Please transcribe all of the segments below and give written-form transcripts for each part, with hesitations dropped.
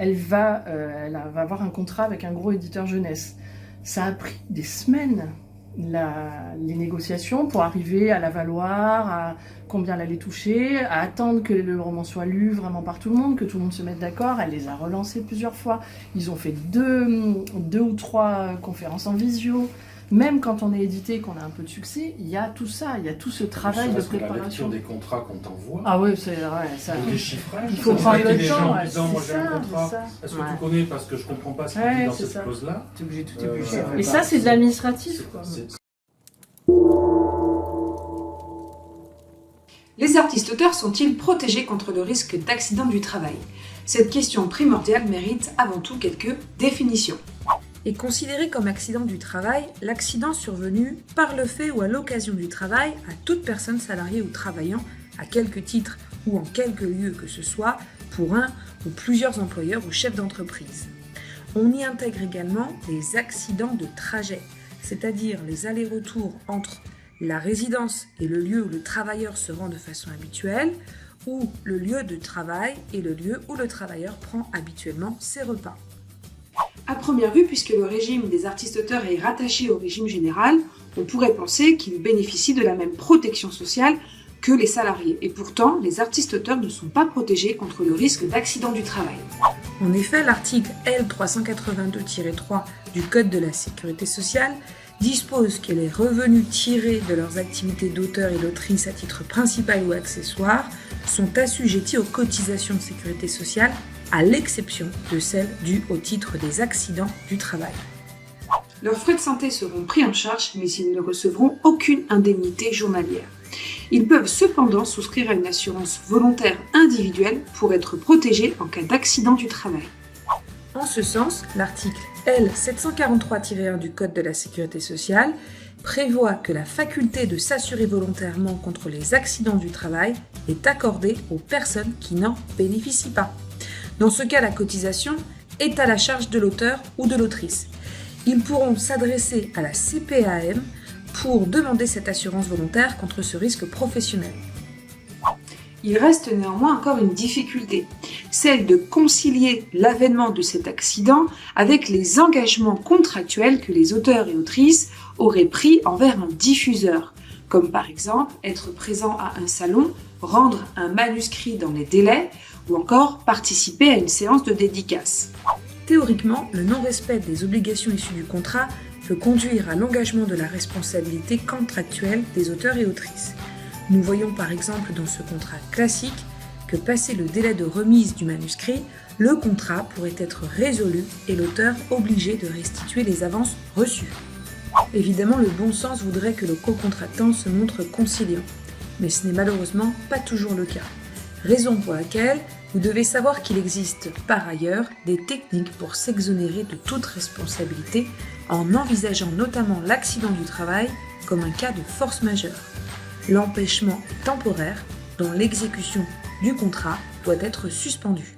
elle va avoir un contrat avec un gros éditeur jeunesse. Ça a pris des semaines, les négociations, pour arriver à la valoir, à combien elle allait toucher, à attendre que le roman soit lu vraiment par tout le monde, que tout le monde se mette d'accord. Elle les a relancés plusieurs fois. Ils ont fait deux ou trois conférences en visio. Même quand on est édité et qu'on a un peu de succès, il y a tout ça, il y a tout ce travail de préparation. La lecture des contrats qu'on t'envoie. Ah oui, c'est vrai. Ça, des chiffrages. Il faut prendre le temps. Moi j'ai un contrat. Est-ce que tu connais parce que je comprends pas ce qu'il dit dans cette clause-là. Tu es obligé de tout éplucher. Et ça, c'est de l'administratif. Les artistes-auteurs sont-ils protégés contre le risque d'accident du travail? Cette question primordiale mérite avant tout quelques définitions. Est considéré comme accident du travail l'accident survenu par le fait ou à l'occasion du travail à toute personne salariée ou travaillant à quelque titre ou en quelque lieu que ce soit pour un ou plusieurs employeurs ou chefs d'entreprise. On y intègre également les accidents de trajet, c'est-à-dire les allers-retours entre la résidence et le lieu où le travailleur se rend de façon habituelle, ou le lieu de travail et le lieu où le travailleur prend habituellement ses repas. À première vue, puisque le régime des artistes-auteurs est rattaché au régime général, on pourrait penser qu'ils bénéficient de la même protection sociale que les salariés. Et pourtant, les artistes-auteurs ne sont pas protégés contre le risque d'accident du travail. En effet, l'article L382-3 du Code de la Sécurité sociale dispose que les revenus tirés de leurs activités d'auteur et d'autrice à titre principal ou accessoire sont assujettis aux cotisations de sécurité sociale, à l'exception de celles dues au titre des accidents du travail. Leurs frais de santé seront pris en charge, mais ils ne recevront aucune indemnité journalière. Ils peuvent cependant souscrire à une assurance volontaire individuelle pour être protégés en cas d'accident du travail. En ce sens, l'article L743-1 du Code de la Sécurité sociale prévoit que la faculté de s'assurer volontairement contre les accidents du travail est accordée aux personnes qui n'en bénéficient pas. Dans ce cas, la cotisation est à la charge de l'auteur ou de l'autrice. Ils pourront s'adresser à la CPAM pour demander cette assurance volontaire contre ce risque professionnel. Il reste néanmoins encore une difficulté, celle de concilier l'avènement de cet accident avec les engagements contractuels que les auteurs et autrices auraient pris envers un diffuseur, comme par exemple être présent à un salon, rendre un manuscrit dans les délais, ou encore participer à une séance de dédicace. Théoriquement, le non-respect des obligations issues du contrat peut conduire à l'engagement de la responsabilité contractuelle des auteurs et autrices. Nous voyons par exemple dans ce contrat classique que passé le délai de remise du manuscrit, le contrat pourrait être résolu et l'auteur obligé de restituer les avances reçues. Évidemment, le bon sens voudrait que le co-contractant se montre conciliant, mais ce n'est malheureusement pas toujours le cas. Raison pour laquelle vous devez savoir qu'il existe par ailleurs des techniques pour s'exonérer de toute responsabilité en envisageant notamment l'accident du travail comme un cas de force majeure. L'empêchement est temporaire, dont l'exécution du contrat doit être suspendue.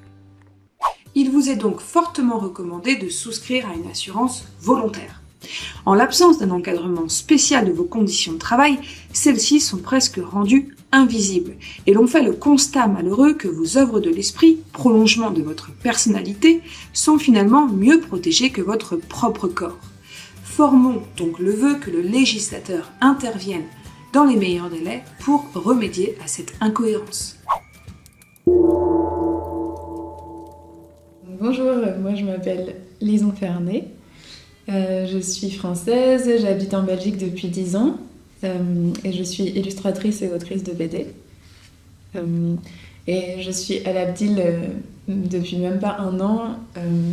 Il vous est donc fortement recommandé de souscrire à une assurance volontaire. En l'absence d'un encadrement spécial de vos conditions de travail, celles-ci sont presque rendues invisibles et l'on fait le constat malheureux que vos œuvres de l'esprit, prolongement de votre personnalité, sont finalement mieux protégées que votre propre corps. Formons donc le vœu que le législateur intervienne dans les meilleurs délais pour remédier à cette incohérence. Bonjour, moi je m'appelle Lison Fernet. Je suis française, j'habite en Belgique depuis 10 ans et je suis illustratrice et autrice de BD. Et je suis à l'Abdil depuis même pas un an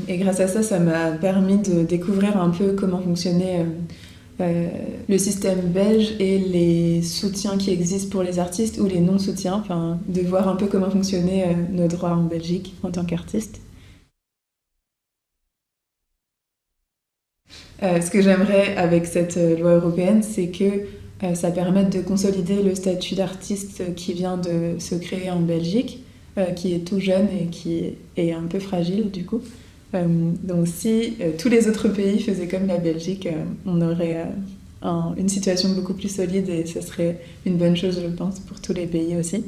et grâce à ça, ça m'a permis de découvrir un peu comment fonctionnait le système belge et les soutiens qui existent pour les artistes ou les non-soutiens, enfin, de voir un peu comment fonctionnaient nos droits en Belgique en tant qu'artiste. Ce que j'aimerais avec cette loi européenne, c'est que ça permette de consolider le statut d'artiste qui vient de se créer en Belgique, qui est tout jeune et qui est un peu fragile du coup. Donc si tous les autres pays faisaient comme la Belgique, on aurait une situation beaucoup plus solide et ce serait une bonne chose, je pense, pour tous les pays aussi.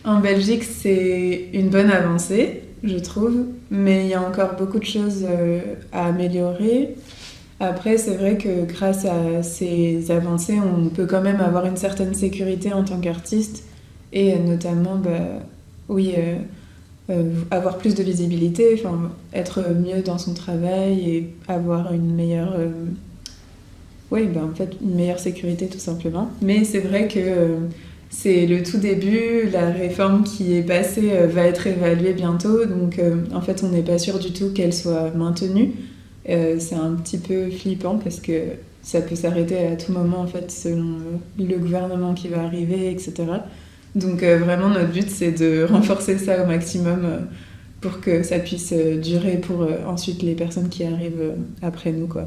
En Belgique, c'est une bonne avancée, je trouve, mais il y a encore beaucoup de choses à améliorer. Après, c'est vrai que grâce à ces avancées, on peut quand même avoir une certaine sécurité en tant qu'artiste et notamment, oui, avoir plus de visibilité, être mieux dans son travail et avoir une meilleure, en fait, une meilleure sécurité tout simplement. Mais c'est vrai que c'est le tout début, la réforme qui est passée va être évaluée bientôt, donc en fait on n'est pas sûr du tout qu'elle soit maintenue. C'est un petit peu flippant parce que ça peut s'arrêter à tout moment en fait selon le gouvernement qui va arriver, etc. Donc vraiment notre but c'est de renforcer ça au maximum pour que ça puisse durer pour ensuite les personnes qui arrivent après nous, quoi.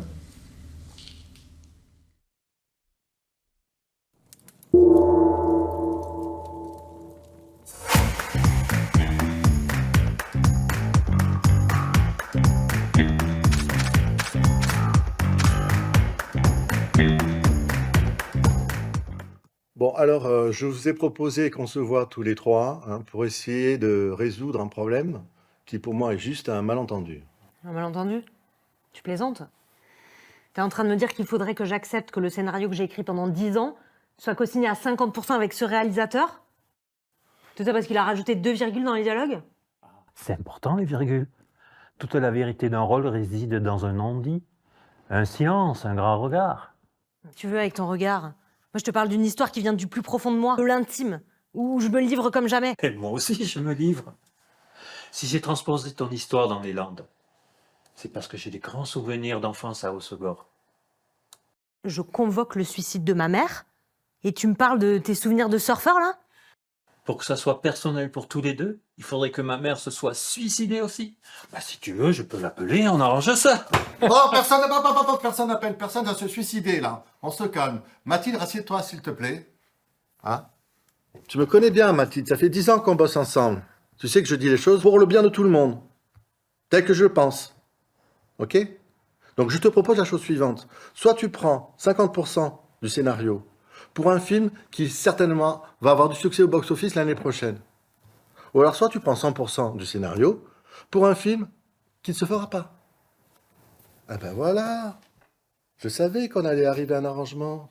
Bon, alors, je vous ai proposé qu'on se voit tous les trois pour essayer de résoudre un problème qui, pour moi, est juste un malentendu. Un malentendu? Tu plaisantes? T'es en train de me dire qu'il faudrait que j'accepte que le scénario que j'ai écrit pendant 10 ans soit co-signé à 50% avec ce réalisateur? Tout ça parce qu'il a rajouté 2 virgules dans les dialogues? C'est important, les virgules. Toute la vérité d'un rôle réside dans un non-dit. Un silence, un grand regard. Tu veux avec ton regard? Moi, je te parle d'une histoire qui vient du plus profond de moi, de l'intime, où je me livre comme jamais. Et moi aussi, je me livre. Si j'ai transposé ton histoire dans les Landes, c'est parce que j'ai des grands souvenirs d'enfance à Hossegor. Je convoque le suicide de ma mère, et tu me parles de tes souvenirs de surfeur, là? Pour que ça soit personnel pour tous les deux, il faudrait que ma mère se soit suicidée aussi. Si tu veux, je peux l'appeler, on arrange ça. Oh, personne n'appelle, personne à se suicider, là. On se calme. Mathilde, rassieds-toi, s'il te plaît. Hein? Tu me connais bien, Mathilde, ça fait 10 ans qu'on bosse ensemble. Tu sais que je dis les choses pour le bien de tout le monde, tel que je le pense. Ok? Donc je te propose la chose suivante. Soit tu prends 50% du scénario pour un film qui certainement va avoir du succès au box-office l'année prochaine. Ou alors soit tu prends 100% du scénario pour un film qui ne se fera pas. Ah ben voilà, je savais qu'on allait arriver à un arrangement.